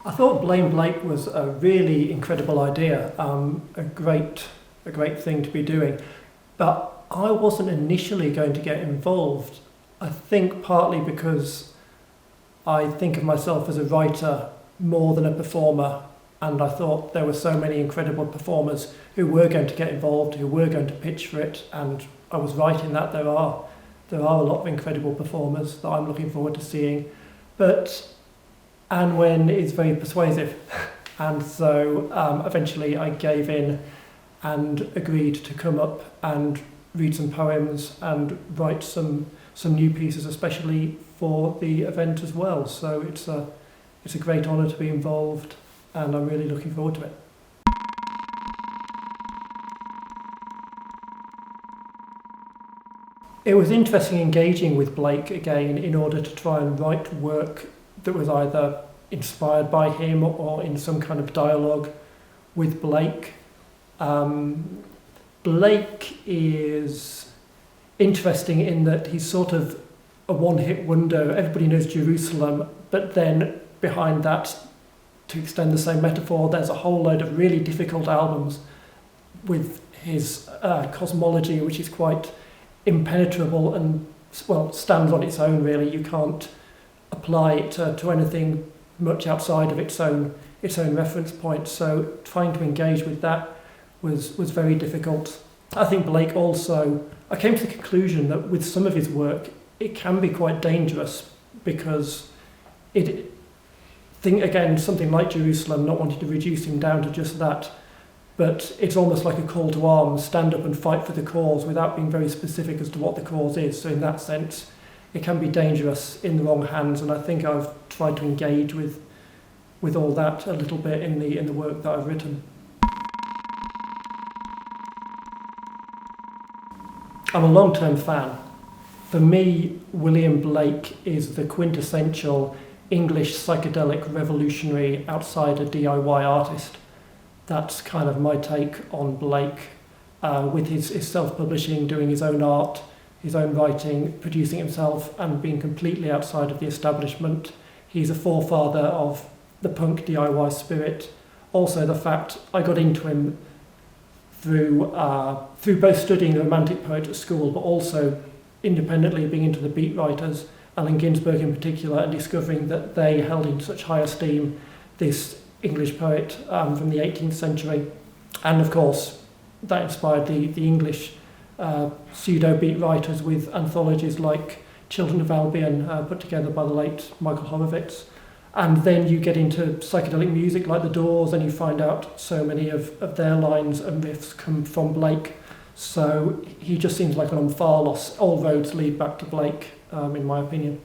I thought Blame Blake was a really incredible idea, a great thing to be doing, but I wasn't initially going to get involved. I think partly because I think of myself as a writer more than a performer, and I thought there were so many incredible performers who were going to get involved, who were going to pitch for it, and I was right in that there are a lot of incredible performers that I'm looking forward to seeing. But Anne Wen is very persuasive, and so eventually I gave in and agreed to come up and read some poems and write some new pieces, especially for the event as well. So it's a great honour to be involved, and I'm really looking forward to it. It was interesting engaging with Blake again in order to try and write work that was either inspired by him or in some kind of dialogue with Blake. Blake is interesting in that he's sort of a one-hit wonder. Everybody knows Jerusalem, but then behind that, to extend the same metaphor, there's a whole load of really difficult albums with his cosmology, which is quite impenetrable and, well, stands on its own, really. You can't apply it to anything much outside of its own reference point. So trying to engage with that was very difficult. I think Blake also, I came to the conclusion that with some of his work, it can be quite dangerous because again, something like Jerusalem, not wanting to reduce him down to just that, but it's almost like a call to arms, stand up and fight for the cause without being very specific as to what the cause is. So in that sense, it can be dangerous in the wrong hands, and I think I've tried to engage with all that a little bit in the work that I've written. I'm a long-term fan. For me, William Blake is the quintessential English psychedelic revolutionary outsider DIY artist. That's kind of my take on Blake, with his self-publishing, doing his own art, his own writing, producing himself, and being completely outside of the establishment. He's a forefather of the punk DIY spirit. Also the fact I got into him through both studying the Romantic poet at school, but also independently being into the beat writers, Allen Ginsberg in particular, and discovering that they held in such high esteem this English poet from the 18th century. And of course, that inspired the English pseudo-beat writers with anthologies like Children of Albion, put together by the late Michael Horowitz. And then you get into psychedelic music like The Doors, and you find out so many of their lines and riffs come from Blake. So he just seems like an Omphalos. All roads lead back to Blake, in my opinion.